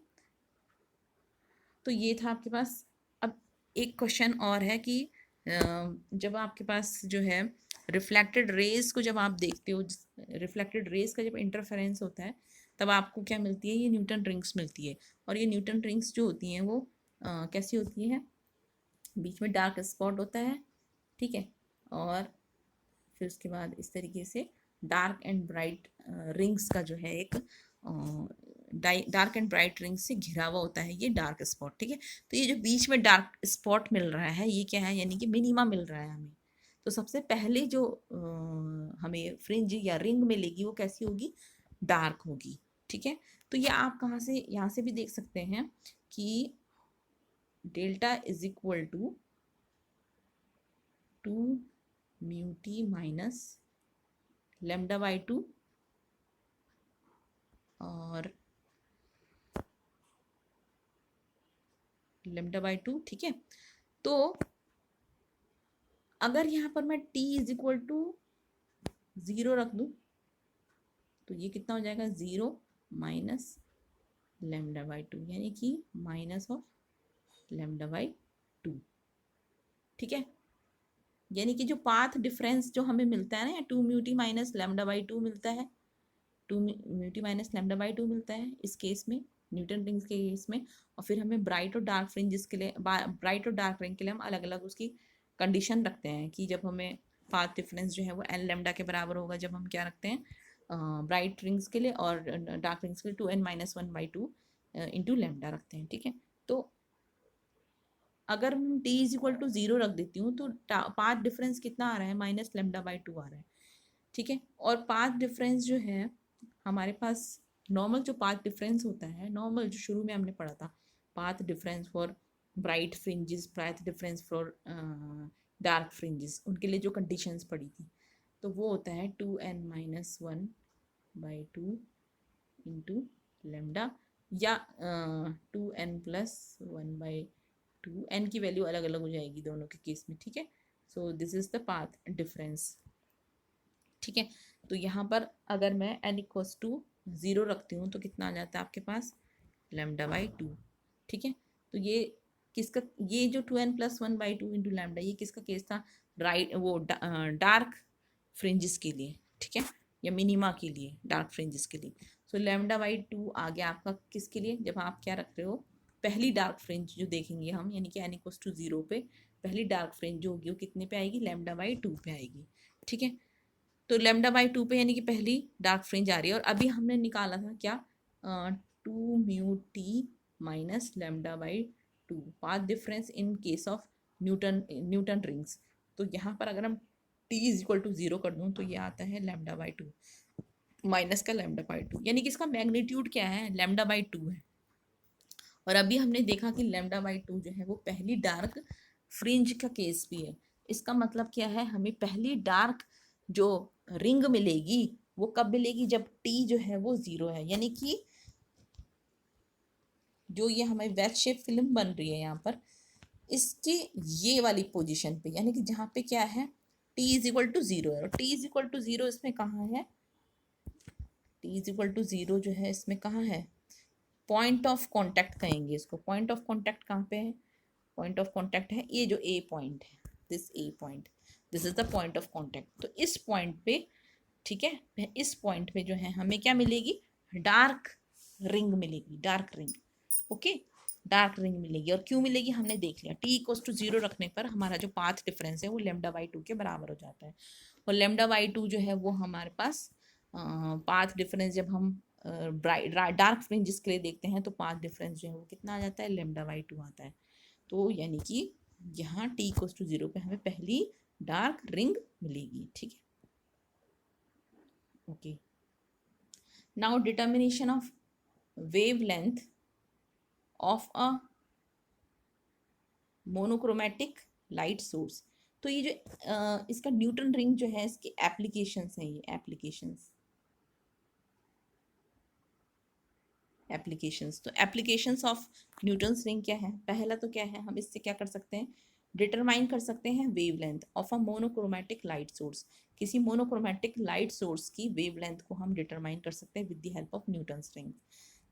तो ये था आपके पास। अब एक क्वेश्चन और है कि जब आपके पास जो है रिफ्लेक्टेड रेज को जब आप देखते हो, रिफ्लेक्टेड रेज का जब इंटरफेरेंस होता है तब आपको क्या मिलती है, ये न्यूटन रिंग्स मिलती है। और ये न्यूटन रिंग्स जो होती हैं वो कैसी होती है, बीच में डार्क स्पॉट होता है, ठीक है। और फिर उसके बाद इस तरीके से डार्क एंड ब्राइट रिंग्स का जो है एक डार्क एंड ब्राइट रिंग से घिरा हुआ होता है ये डार्क स्पॉट, ठीक है। तो ये जो बीच में डार्क स्पॉट मिल रहा है ये क्या है, यानी कि मिनिमा मिल रहा है हमें। तो सबसे पहले जो हमें फ्रिंज या रिंग मिलेगी वो कैसी होगी, डार्क होगी, ठीक है। तो ये आप कहाँ से, यहाँ से भी देख सकते हैं कि delta is equal to 2 mu T minus lambda by 2 और लेमडा बाई 2, ठीक है। तो अगर यहाँ पर मैं t इज इक्वल टू 0 रख दूँ तो ये कितना हो जाएगा, 0 माइनस लेमडा बाई 2, यानी कि माइनस ऑफ लेमडा बाई 2, ठीक है। यानी कि जो पाथ डिफरेंस जो हमें मिलता है ना, 2 mu T minus lambda by 2 मिलता है, 2 mu T minus lambda by 2 मिलता है इस केस में, न्यूटन रिंग्स के केस में। और फिर हमें ब्राइट और डार्क फ्रिंजेस के लिए, ब्राइट और डार्क रिंग के लिए हम अलग अलग उसकी कंडीशन रखते हैं कि जब हमें पाथ डिफरेंस जो है वो एन लेमडा के बराबर होगा, जब हम क्या रखते हैं ब्राइट रिंग्स के लिए, और डार्क रिंग्स के लिए 2n minus 1 by 2 into lambda रखते हैं, ठीक है। तो अगर हम t इज इक्वल टू 0 रख देती हूँ तो पाथ डिफरेंस कितना आ रहा है, माइनस लेमडा बाई 2 आ रहा है, ठीक है। और पाथ डिफरेंस जो है हमारे पास, नॉर्मल जो पाथ डिफरेंस होता है, नॉर्मल जो शुरू में हमने पढ़ा था, path difference for bright fringes, path difference for dark fringes, उनके लिए जो कंडीशंस पड़ी थी, तो वो होता है 2n minus 1 by 2 into lambda, या 2n प्लस 1 बाई 2, n की वैल्यू अलग अलग हो जाएगी दोनों के केस में, ठीक है। सो this is the path difference, ठीक है। तो यहाँ पर अगर मैं n इक्वल्स टू 0 रखती हूँ तो कितना आ जाता है आपके पास, लेमडा बाई 2, ठीक है। तो ये किसका, ये जो 2n plus 1 by 2 into lambda, ये किसका केस था, राइट, वो डार्क फ्रिंजेस के लिए, ठीक है, या मिनिमा के लिए, डार्क फ्रिंजेस के लिए। सो लेमडा बाई 2 आ गया आपका किसके लिए, जब आप क्या रख रहे हो, पहली डार्क फ्रिंज जो देखेंगे हम, यानी कि n इक्वल्स टू 0 पे पहली डार्क फ्रिंज जो होगी वो कितने पे आएगी, लेमडा बाई 2 पे आएगी, ठीक है। तो लेमडा बाई 2 पे यानी कि पहली डार्क फ्रिंज आ रही है। और अभी हमने निकाला था क्या, 2 mu T minus lambda by 2, path difference in case of Newton rings. तो यहाँ पर अगर हम t इज इक्वल टू 0 कर दूँ तो ये आता है लेमडा बाई 2 माइनस का लेमडा बाई 2, यानी कि इसका मैग्नीट्यूड क्या है, लेमडा बाई 2 है। और अभी हमने देखा कि लेमडा बाई 2 जो है वो पहली डार्क फ्रिंज का केस भी है। इसका मतलब क्या है, हमें पहली डार्क जो रिंग मिलेगी वो कब मिलेगी, जब टी जो है वो 0 है, यानी कि जो ये हमारी वेल शेप फिल्म बन रही है यहाँ पर, इसके ये वाली पोजीशन पे, यानी कि जहाँ पे क्या है t इज इक्वल टू 0 है, और t इज इक्वल टू 0 इसमें कहाँ है, t इज इक्वल टू 0 जो है इसमें कहाँ है, पॉइंट ऑफ कॉन्टैक्ट कहेंगे इसको। पॉइंट ऑफ कॉन्टैक्ट कहाँ पे है, पॉइंट ऑफ कॉन्टैक्ट है ये जो ए पॉइंट है, this A point, this is the point of contact. तो इस पॉइंट पे, ठीक है, इस पॉइंट पे जो है हमें क्या मिलेगी, डार्क रिंग मिलेगी, dark ring. Okay, dark ring मिलेगी। और क्यों मिलेगी हमने देख लिया, टी इक्वल्स टू 0 रखने पर हमारा जो पाथ डिफरेंस है वो λ/2 के बराबर हो जाता है। और λ/2 जो है वो हमारे पास पाथ डिफरेंस, जब हम डार्क फ्रिंज के लिए देखते हैं तो पाथ डिफरेंस जो है वो कितना आ जाता है, λ/2 आता है। तो यानी कि यहाँ टी इक्वल्स टू 0 पे हमें पहली डार्क रिंग मिलेगी। ठीक है, okay. Now determination of wavelength of a monochromatic light source. तो ये जो इसका न्यूटन रिंग जो है, इसके एप्लीकेशंस हैं, ये एप्लीकेशंस। तो एप्लीकेशंस ऑफ न्यूटन्स रिंग क्या है, पहला तो क्या है, हम इससे क्या कर सकते हैं, डिटरमाइन कर सकते हैं wavelength of a monochromatic light source. किसी मोनोक्रोमेटिक लाइट सोर्स की वेवलेंथ को हम डिटरमाइन कर सकते हैं with the help of Newton's ring.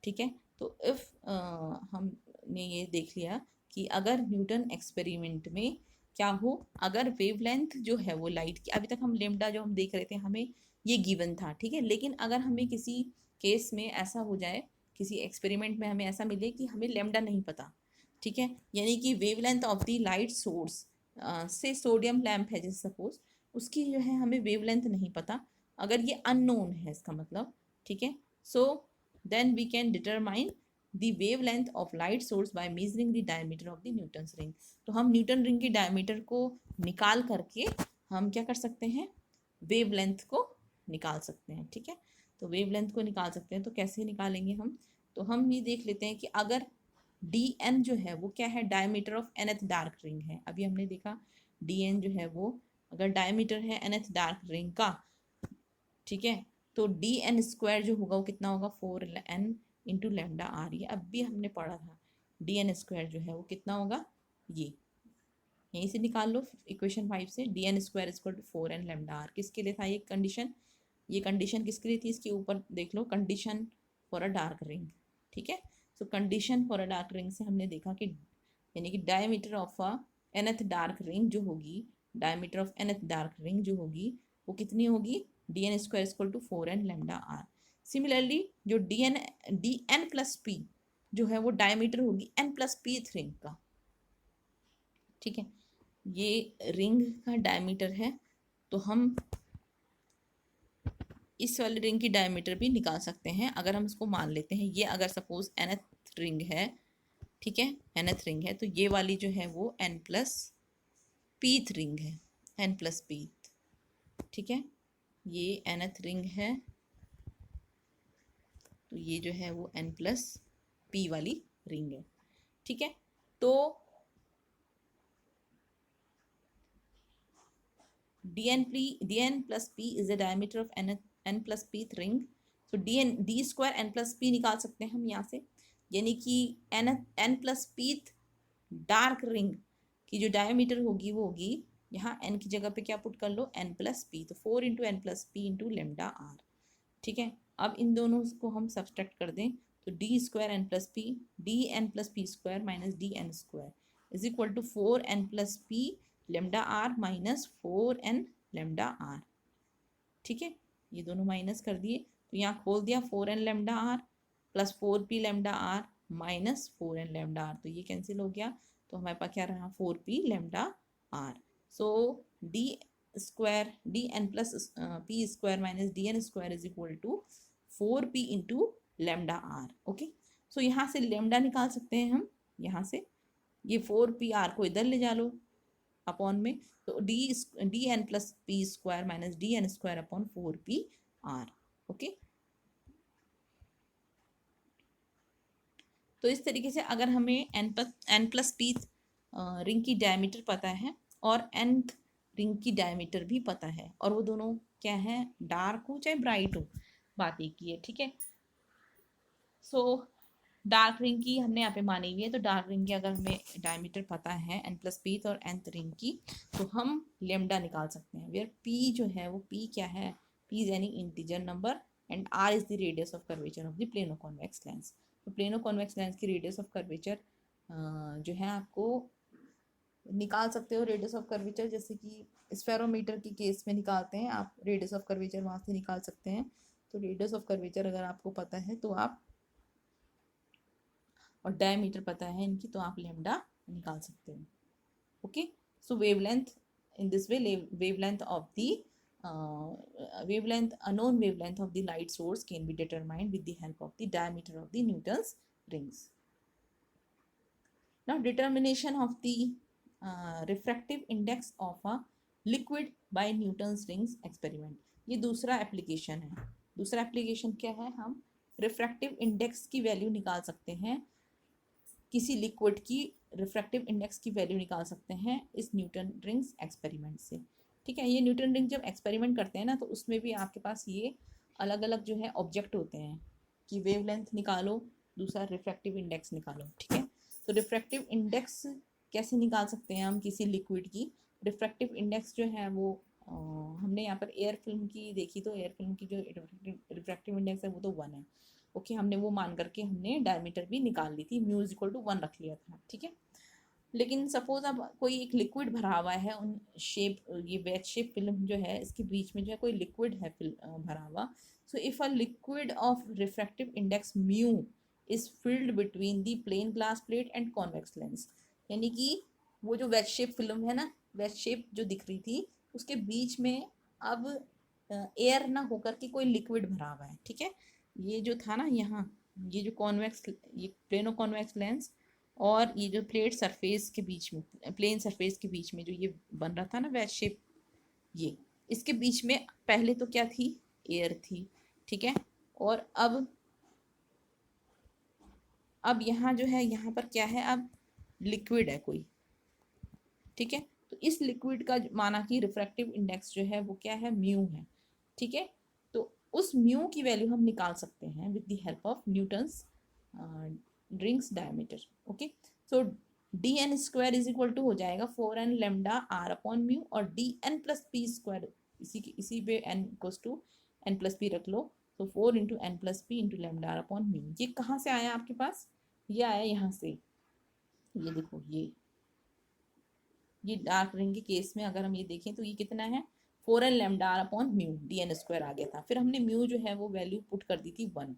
ठीक है, तो इफ हमने ये देख लिया कि अगर न्यूटन एक्सपेरिमेंट में क्या हो, अगर वेवलेंथ जो है वो लाइट की, अभी तक हम लेमडा जो हम देख रहे थे हमें ये गिवन था, ठीक है, लेकिन अगर हमें किसी केस में ऐसा हो जाए, किसी एक्सपेरिमेंट में हमें ऐसा मिले कि हमें लेमडा नहीं पता, ठीक है, यानी कि wavelength of the light source से सोडियम लैम्प है जैसे सपोज, उसकी जो है हमें वेवलेंथ नहीं पता, अगर ये अननोन है इसका मतलब, ठीक है, सो then we can determine the wavelength of light source by measuring the diameter of the Newton's ring। तो हम न्यूटन रिंग की डायमीटर को निकाल करके हम क्या कर सकते हैं, वेवलेंथ को निकाल सकते हैं। ठीक है, तो वेवलेंथ को निकाल सकते हैं, तो कैसे निकालेंगे हम, तो हम ये देख लेते हैं कि अगर डी एन जो है वो क्या है, diameter of nth dark ring है। अभी हमने देखा डी एन जो है वो अगर डायमीटर है nth डार्क रिंग का, ठीक है, तो डी एन स्क्वायर जो होगा वो कितना होगा, 4n इंटू लेमडा आर। ये अब भी हमने पढ़ा था, डी एन स्क्वायर जो है वो कितना होगा, ये यहीं से निकाल लो इक्वेशन 5 से, D N square equal to 4n lambda R. किसके लिए था ये कंडीशन, ये कंडीशन किसके लिए थी, इसके ऊपर देख लो, condition for a dark ring. ठीक है, so condition for a dark ring से हमने देखा कि यानी कि diameter of a nth dark ring जो होगी, diameter of nth dark ring जो होगी वो कितनी होगी, D N square equal to 4n lambda R. Similarly जो डी एन प्लस पी जो है वो डायमीटर होगी n प्लस पी रिंग का। ठीक है, ये रिंग का डायमीटर है, तो हम इस वाली रिंग की डायमीटर भी निकाल सकते हैं। अगर हम इसको मान लेते हैं, ये अगर सपोज nth रिंग है, ठीक है, nth रिंग है, तो ये वाली जो है वो n प्लस पीथ रिंग है, n प्लस पीथ। ठीक है, ये nth रिंग है, तो ये जो है वो n प्लस पी वाली रिंग है। ठीक है, तो dn plus p is the diameter of n plus pth ring। तो d square n plus P निकाल सकते हैं हम यहाँ से, यानी कि n plus pith dark ring की जो डायमीटर होगी वो होगी, यहाँ n की जगह पे क्या पुट कर लो, n प्लस पी, तो 4 into N plus P into lambda R. ठीक है, अब इन दोनों को हम सब्सट्रैक्ट कर दें, तो D square N plus P, D N plus P square minus D N square is equal to 4n plus P lambda R minus 4n lambda R. ठीक है, ये दोनों माइनस कर दिए, तो यहाँ खोल दिया 4n lambda R plus 4p lambda R minus 4n lambda R, तो ये कैंसिल हो गया, तो हमारे पास क्या रहा, 4p lambda R. So D square D N plus P square minus D N square is equal to 4p into lambda R. Okay, so यहाँ से लेमडा निकाल सकते हैं हम, यहाँ से ये 4p आर को इधर ले जा लो अपॉन में, तो D N plus P square minus D N square upon 4p R. Okay, तो इस तरीके से अगर हमें एन प्लस पी रिंग की डायमीटर पता है और nth रिंग की डायमीटर भी पता है, और वो दोनों क्या है, डार्क हो चाहे ब्राइट हो, बात एक ही है, ठीक है। सो डार्क रिंग की हमने यहाँ पे मानी हुई है, तो डार्क रिंग की अगर हमें डायमीटर पता है n+p और nth रिंग की, तो हम लेमडा निकाल सकते हैं, वेयर p जो है वो p क्या है, p is any integer number and r is the radius of curvature of the plano convex lens. तो प्लेनो कॉन्वेक्स लेंस की रेडियस ऑफ कर्वेचर जो है आपको निकाल सकते हो, रेडियस ऑफ कर्वेचर जैसे कि स्फेरोमीटर की केस में निकालते हैं आप, रेडियस ऑफ कर्वेचर वहाँ से निकाल सकते हैं। तो रेडियस ऑफ कर्वेचर अगर आपको पता है तो आप, और डायमीटर पता है इनकी, तो आप लेमडा निकाल सकते हो। Okay, so wavelength in this way, wavelength of the unknown wavelength of the light source can be determined with the help of the diameter of the Newton's rings. Now determination of the refractive index of a liquid by Newton's rings experiment, ये दूसरा एप्लीकेशन है। दूसरा एप्लीकेशन क्या है, हम रिफ्रैक्टिव इंडेक्स की वैल्यू निकाल सकते हैं, किसी लिक्विड की रिफ्रैक्टिव इंडेक्स की वैल्यू निकाल सकते हैं इस न्यूटन रिंग्स एक्सपेरिमेंट से, ठीक है। ये न्यूटन रिंग जब एक्सपेरिमेंट करते हैं ना, तो उसमें भी आपके पास ये अलग अलग जो है ऑब्जेक्ट होते हैं कि वेवलेंथ निकालो, दूसरा रिफ्रैक्टिव इंडेक्स निकालो, ठीक है। तो रिफ्रैक्टिव इंडेक्स कैसे निकाल सकते हैं हम किसी लिक्विड की, रिफ्रैक्टिव इंडेक्स जो है वो हमने यहाँ पर एयर फिल्म की देखी, तो एयर फिल्म की जो रिफ्रैक्टिव इंडेक्स है वो तो 1 है। ओके, हमने वो मान करके हमने डायमीटर भी निकाल ली थी, म्यू इज इक्वल टू 1 रख लिया था, ठीक है। लेकिन सपोज अब कोई एक लिक्विड भरा हुआ है, उन शेप, ये वेज शेप फिल्म जो है इसके बीच में जो है कोई लिक्विड है भरा हुआ। So if a liquid of refractive index mu is filled between the plane glass plate and convex lens, यानी कि वो जो वेज शेप फिल्म है ना, वेज शेप जो दिख रही थी, उसके बीच में अब एयर ना होकर के कोई लिक्विड भरा हुआ है, ठीक है। ये जो था ना यहाँ, ये जो कॉन्वेक्स, ये प्लेनो कॉन्वेक्स लेंस और ये जो प्लेट सरफेस के बीच में, प्लेन सरफेस के बीच में जो ये बन रहा था ना वेज शेप, ये इसके बीच में पहले तो क्या थी, एयर थी, ठीक है। और अब यहाँ जो है, यहाँ पर क्या है, अब लिक्विड है कोई, ठीक है। तो इस लिक्विड का माना कि रिफ्रैक्टिव इंडेक्स जो है वो क्या है, म्यू है, ठीक है। तो उस म्यू की वैल्यू हम निकाल सकते हैं with the help of Newton's rings diameter. Okay, so D N square is equal to हो जाएगा 4n lambda R upon mu, और D N plus P square, इसी पे n equals to n plus P रख लो, तो 4 into N plus P into lambda R upon mu. ये कहाँ से आया आपके पास, ये आया यहाँ से, ये देखो, ये डार्क रिंग के केस में अगर हम ये देखें तो ये कितना है, 4n lambda R upon mu, D N square आ गया था। फिर हमने म्यू जो है वो वैल्यू पुट कर दी थी 1,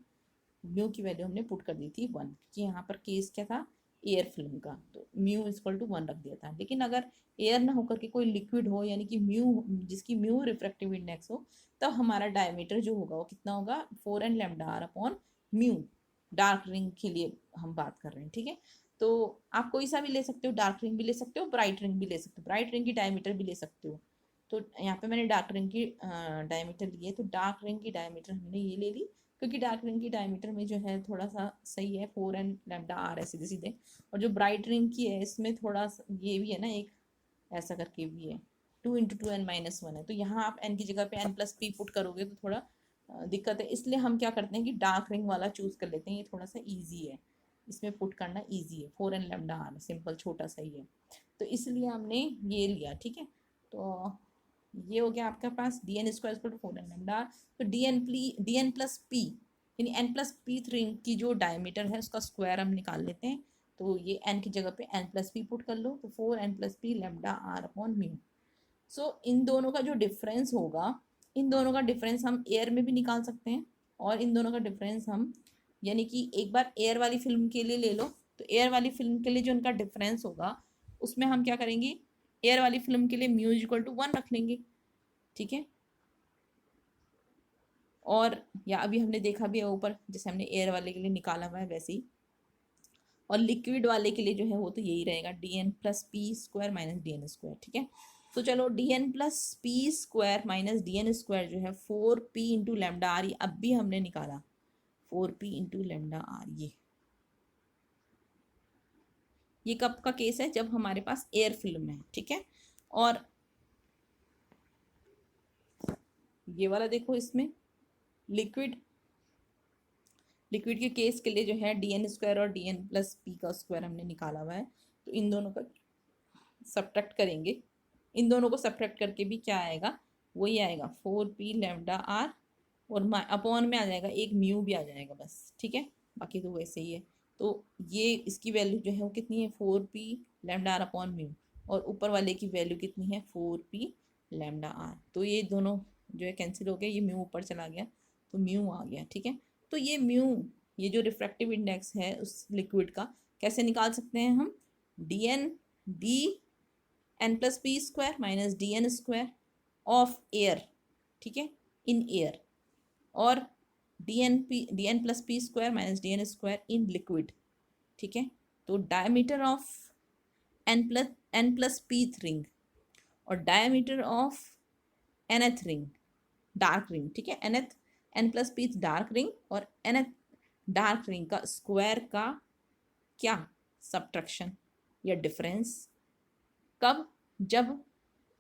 म्यू की वैल्यू हमने पुट कर दी थी 1, क्योंकि यहाँ पर केस क्या था, एयर फिल्म का, तो म्यू इक्वल टू 1 रख दिया था। लेकिन अगर एयर ना होकर के कोई लिक्विड हो, यानी कि म्यू, जिसकी म्यू रिफ्रैक्टिव इंडेक्स हो, तब हमारा डायमीटर जो होगा वो कितना होगा, 4n lambda R upon mu. Dark ring के लिए हम बात कर रहे हैं, ठीक है। तो आप कोई सा भी ले सकते हो, डार्क रिंग भी ले सकते हो, ब्राइट रिंग भी ले सकते हो, ब्राइट रिंग की डायमीटर भी ले सकते हो। तो यहाँ पे मैंने डार्क रिंग की डायमीटर ली है, तो डार्क रिंग की डायमीटर हमने ये ले ली, क्योंकि डार्क रिंग की डायमीटर में जो है थोड़ा सा सही है, 4n लेमडा आर है सीधे सीधे। और जो ब्राइट रिंग की है इसमें थोड़ा ये भी है ना, एक ऐसा करके भी है, 2 इंटू 2n-1 है, तो यहाँ आप n की जगह पे n प्लस पी पुट करोगे तो थोड़ा दिक्कत है, इसलिए हम क्या करते हैं कि डार्क रिंग वाला चूज कर लेते हैं, ये थोड़ा सा ईजी है, इसमें पुट करना ईजी है, 4n लेमडा आर सिंपल छोटा सा ही है, तो इसलिए हमने ये लिया, ठीक है। तो ये हो गया आपके पास D N square equal to 4n lambda R. तो डी एन प्लस पी, यानी n प्लस पी रिंग की जो डायमीटर है उसका स्क्वायर हम निकाल लेते हैं, तो ये n की जगह पे n प्लस पी पुट कर लो, तो 4n plus P lambda R upon mu. So इन दोनों का जो डिफरेंस होगा, इन दोनों का डिफरेंस हम एयर में भी निकाल सकते हैं, और इन दोनों का डिफरेंस हम, यानी कि एक बार एयर वाली फिल्म के लिए ले लो, तो एयर वाली फिल्म के लिए जो उनका डिफरेंस होगा उसमें हम क्या करेंगे, एयर वाली फिल्म के लिए म्यू इक्वल टू 1 रख लेंगे, ठीक है। और या अभी हमने देखा भी है ऊपर, जैसे हमने एयर वाले के लिए निकाला हुआ है वैसे ही, और लिक्विड वाले के लिए जो है वो तो यही रहेगा, D N plus P square minus D N square, ठीक है। तो चलो D N plus P square minus D N square जो है 4p इंटू लेमडा आर, ये अब भी हमने निकाला, 4p इंटू लेमडा आर, ये ये कब का केस है? जब हमारे पास एयर फिल्म है, ठीक है। और ये वाला देखो, इसमें लिक्विड के केस के लिए जो है dn² और dn+p का स्क्वायर हमने निकाला हुआ है, तो इन दोनों का सब्ट्रैक्ट करेंगे। इन दोनों को सब्ट्रैक्ट करके भी क्या आएगा? वही आएगा 4p लैम्डा आर, और अपॉन में आ जाएगा एक म्यू भी आ जाएगा बस, ठीक है। बाकी तो वैसे ही है। तो ये इसकी वैल्यू जो है वो कितनी है? 4p lambda are upon mu, और ऊपर वाले की वैल्यू कितनी है? 4p lambda are. तो ये दोनों जो है कैंसिल हो गया, ये म्यू ऊपर चला गया तो म्यू आ गया, ठीक है। तो ये म्यू, ये जो रिफ्रैक्टिव इंडेक्स है उस लिक्विड का, कैसे निकाल सकते हैं हम? dn+p² minus dn² of air, ठीक है, इन एयर, और dn+p² minus dn² in liquid, ठीक है। तो डायमीटर ऑफ n+p रिंग और diameter of nth ring, dark ring, ठीक है। n+p डार्क रिंग और nth डार्क रिंग का स्क्वायर का क्या? सब्ट्रैक्शन या डिफरेंस। कब? जब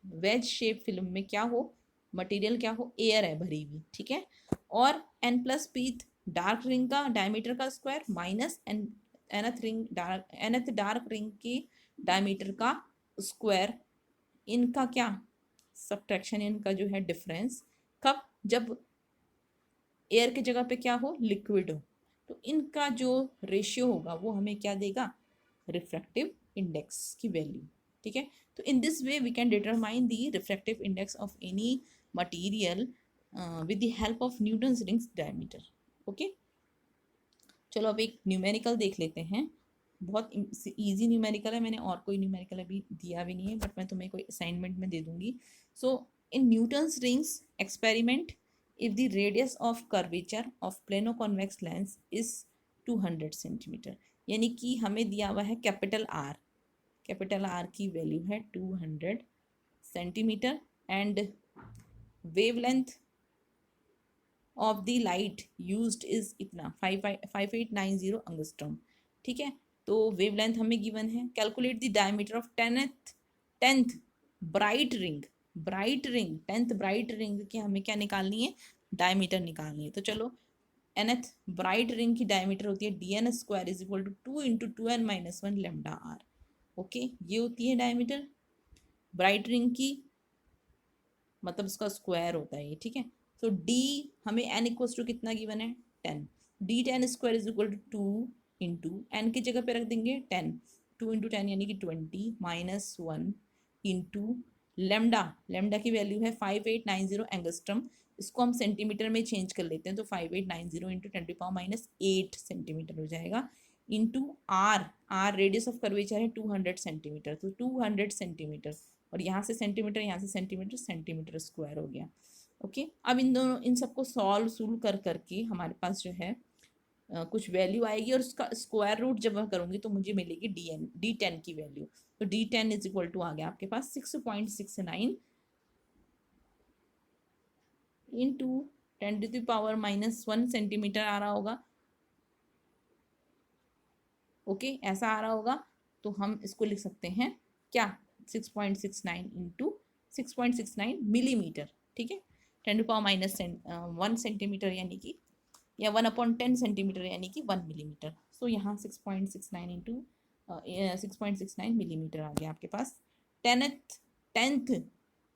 वेज शेप फिल्म में क्या हो? मटेरियल क्या हो? एयर है भरी हुई, ठीक है। और n+p डार्क रिंग का डायमीटर का square minus nth dark ring की डायमीटर का स्क्वायर, इनका क्या? सब्ट्रैक्शन, इनका जो है डिफरेंस। कब? जब एयर की जगह पे क्या हो? लिक्विड हो। तो इनका जो रेशियो होगा वो हमें क्या देगा? रिफ्रैक्टिव इंडेक्स की वैल्यू, ठीक है। तो in this way we can determine the refractive index of any material with the help of Newton's rings diameter. Okay, चलो अब एक न्यूमेरिकल देख लेते हैं। बहुत इजी न्यूमेरिकल है, मैंने और कोई न्यूमेरिकल अभी दिया भी नहीं है, बट मैं तुम्हें कोई असाइनमेंट में दे दूंगी। So in Newton's rings experiment, if the radius of curvature of plano convex lens is 200 centimetre, यानी कि हमें दिया हुआ है कैपिटल आर की वैल्यू है 200 centimetre, and wavelength of the light used is इतना 5890 एंगस्ट्रॉम, ठीक है। तो वेवलेंथ हमें गिवन है। Calculate the diameter of tenth bright ring, 10th bright ring की हमें क्या निकालनी है? डायमीटर निकालनी है। तो चलो, nth ब्राइट रिंग की डायमीटर होती है dn² is equal to 2 into 2n-1 lambda R. Okay, ये होती है डायमीटर ब्राइट रिंग की, मतलब उसका स्क्वायर होता है ये, ठीक है। तो d हमें n इक्वल्स टू कितना गिवन है? 10। d10² is equal to 2 into n की जगह पे रख देंगे 10, 2 इंटू 10 यानी कि 20 -1 इंटू लेमडा की वैल्यू है 5890 एंगस्ट्रम। इसको हम सेंटीमीटर में चेंज कर लेते हैं, तो 5890 इंटू 10⁻⁸ सेंटीमीटर हो जाएगा, into R radius of curvature है 200 सेंटीमीटर, तो 200 सेंटीमीटर, और यहाँ से सेंटीमीटर, यहाँ से सेंटीमीटर, सेंटीमीटर स्क्वायर हो गया। ओके, अब इन सबको सोल्व कर करके हमारे पास जो है कुछ वैल्यू आएगी, और उसका स्क्वायर रूट जब मैं करूँगी तो मुझे मिलेगी d10 की वैल्यू। तो d10 इज इक्वल टू आ गया आपके पास 6.69 इंटू 10⁻⁻1 सेंटीमीटर आ रहा होगा। ओके, ऐसा आ रहा होगा। तो हम इसको लिख सकते हैं क्या? 6.69 इंटू 6.69 मिलीमीटर, ठीक है। 10⁻⁻1 सेंटीमीटर यानी कि, या 1/10 सेंटीमीटर यानी कि 1 मिलीमीटर। सो यहाँ 6.69 इंटू 6.69 मिलीमीटर आ गया आपके पास टेंथ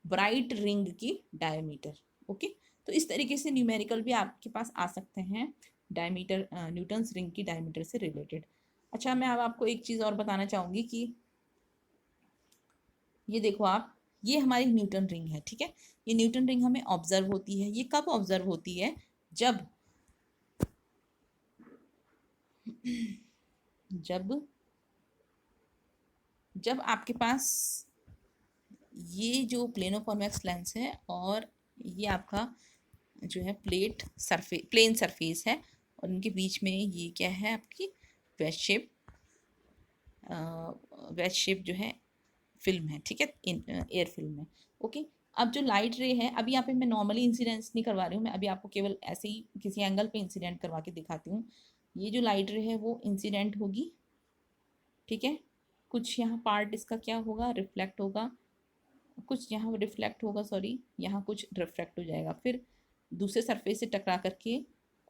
ब्राइट रिंग की डायमीटर। ओके, तो इस तरीके से न्यूमेरिकल भी आपके पास आ सकते हैं डायमीटर, न्यूटन्स रिंग की डायमीटर से रिलेटेड। अच्छा, मैं अब आपको एक चीज़ और बताना चाहूँगी कि ये देखो आप, ये हमारी न्यूटन रिंग है, ठीक है। ये न्यूटन रिंग हमें ऑब्जर्व होती है। ये कब ऑब्जर्व होती है? जब जब आपके पास ये जो प्लेनो कॉन्वेक्स लेंस है और ये आपका जो है प्लेन सरफेस है, और इनके बीच में ये क्या है? आपकी वेज शेप जो है फिल्म है, ठीक है, एयर फिल्म है। ओके, अब जो लाइट रे है, अभी यहाँ पे मैं नॉर्मली इंसिडेंस नहीं करवा रही हूँ, मैं अभी आपको केवल ऐसे ही किसी एंगल पे इंसिडेंट करवा के दिखाती हूँ। ये जो लाइट रे है वो इंसिडेंट होगी, ठीक है, कुछ यहाँ पार्ट इसका क्या होगा, रिफ्लेक्ट होगा, कुछ यहाँ रिफ्लेक्ट होगा, सॉरी यहाँ कुछ रिफ्लेक्ट हो जाएगा, फिर दूसरे सरफेस से टकरा करके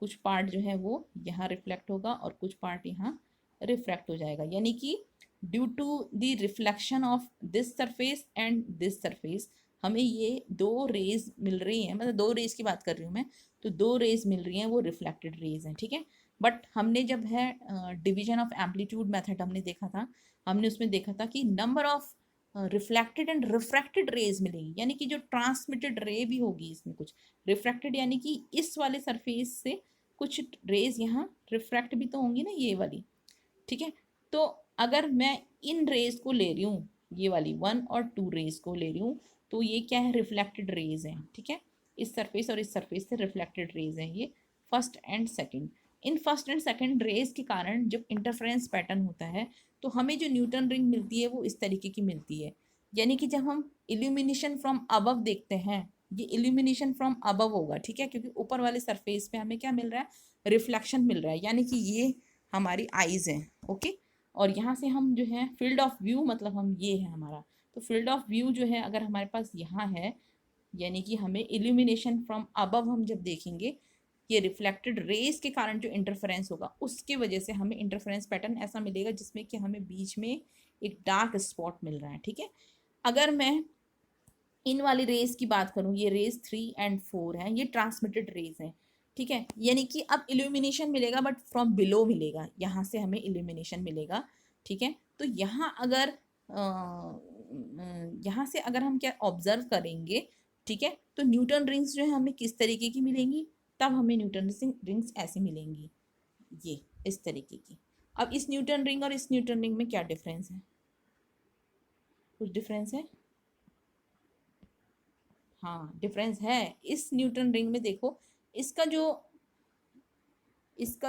कुछ पार्ट जो है वो यहाँ रिफ्लेक्ट होगा और कुछ पार्ट यहाँ रिफ्लेक्ट हो जाएगा। यानी कि due to the reflection of this surface and this surface हमें ये दो रेज मिल रही हैं, मतलब दो रेज की बात कर रही हूँ मैं, तो दो रेज मिल रही हैं, वो रिफ्लेक्टेड रेज हैं, ठीक है। बट हमने जब है डिवीजन ऑफ एम्पलीट्यूड मेथड हमने देखा था, हमने उसमें देखा था कि number of reflected and refracted rays मिलेगी, यानी कि जो ट्रांसमिटेड रे भी होगी इसमें कुछ रिफ्रैक्टेड, यानी कि इस वाले सरफेस से कुछ रेज यहाँ रिफ्रैक्ट भी तो होंगी ना, ये वाली, ठीक है। तो अगर मैं इन रेज को ले रही हूँ, ये वाली 1 और 2 रेज को ले रही हूँ, तो ये क्या है, रिफ्लेक्टेड रेज हैं, ठीक है। इस सरफेस और इस सरफेस से रिफ्लेक्टेड रेज हैं ये फर्स्ट एंड सेकंड। इन फर्स्ट एंड सेकंड रेज के कारण जब इंटरफेरेंस पैटर्न होता है तो हमें जो न्यूटन रिंग मिलती है वो इस तरीके की मिलती है। यानी कि जब हम इल्यूमिनेशन फ्रॉम अबव देखते हैं, ये इल्यूमिनेशन फ्रॉम अबव होगा, ठीक है, क्योंकि ऊपर वाले सरफेस पे हमें क्या मिल रहा है, रिफ्लेक्शन मिल रहा है, यानी कि ये हमारी आईज हैं, ओके। और यहाँ से हम जो है फील्ड ऑफ व्यू, मतलब हम ये है हमारा, तो फील्ड ऑफ व्यू जो है अगर हमारे पास यहाँ है, यानी कि हमें इल्यूमिनेशन फ्रॉम अबव हम जब देखेंगे, ये रिफ्लेक्टेड रेज के कारण जो इंटरफेरेंस होगा उसके वजह से हमें इंटरफेरेंस पैटर्न ऐसा मिलेगा जिसमें कि हमें बीच में एक डार्क स्पॉट मिल रहा है, ठीक है। अगर मैं इन वाली रेज की बात करूं, ये रेज 3 एंड 4 हैं, ये ट्रांसमिटेड रेज हैं, ठीक है। यानी कि अब इल्यूमिनेशन मिलेगा बट फ्रॉम बिलो मिलेगा, यहाँ से हमें इल्यूमिनेशन मिलेगा, ठीक है। तो यहाँ अगर यहाँ से अगर हम क्या ऑब्जर्व करेंगे, ठीक है, तो न्यूटन रिंग्स जो है हमें किस तरीके की मिलेंगी, तब हमें न्यूटन रिंग्स ऐसी मिलेंगी, ये इस तरीके की। अब इस न्यूटन रिंग और इस न्यूटन रिंग में क्या डिफरेंस है, कुछ डिफरेंस है, हाँ डिफरेंस है। इस न्यूटन रिंग में देखो, इसका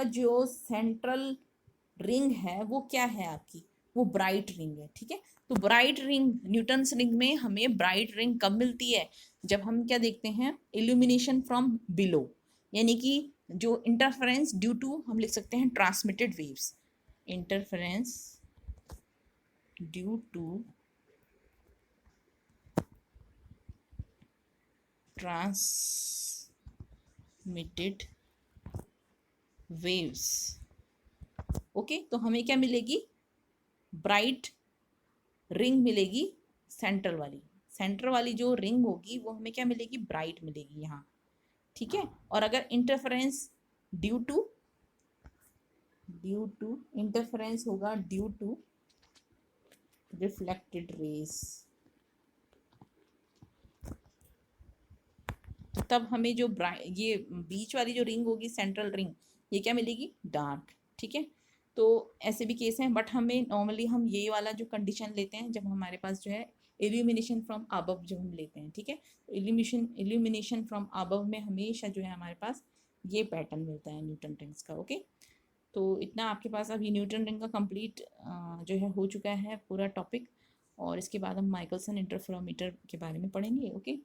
जो सेंट्रल रिंग है वो क्या है आपकी, वो ब्राइट रिंग है, ठीक है। तो ब्राइट रिंग, न्यूटन रिंग में हमें ब्राइट रिंग कब मिलती है, जब हम क्या देखते हैं, इल्यूमिनेशन फ्रॉम बिलो, यानी कि जो इंटरफेरेंस ड्यू टू, हम लिख सकते हैं transmitted waves, interference due to transmitted waves, okay. तो हमें क्या मिलेगी, ब्राइट रिंग मिलेगी, सेंटर वाली जो रिंग होगी वो हमें क्या मिलेगी, ब्राइट मिलेगी यहाँ, ठीक है। और अगर इंटरफेरेंस ड्यू टू इंटरफेरेंस होगा ड्यू टू रिफ्लेक्टेड रेज, तो तब हमें जो ये बीच वाली जो रिंग होगी, सेंट्रल रिंग, ये क्या मिलेगी, डार्क, ठीक है। तो ऐसे भी केस हैं, बट हमें नॉर्मली हम ये वाला जो कंडीशन लेते हैं जब हमारे पास जो है इल्यूमिनेशन फ्रॉम अबव जो हम लेते हैं, ठीक है। तो इल्यूमिनेशन फ्रॉम अबव में हमेशा जो है हमारे पास ये पैटर्न मिलता है न्यूटन रिंग्स का, ओके। तो इतना आपके पास अभी न्यूटन रिंग का कंप्लीट जो है हो चुका है पूरा टॉपिक, और इसके बाद हम माइकलसन इंटरफेरोमीटर के बारे में पढ़ेंगे, ओके।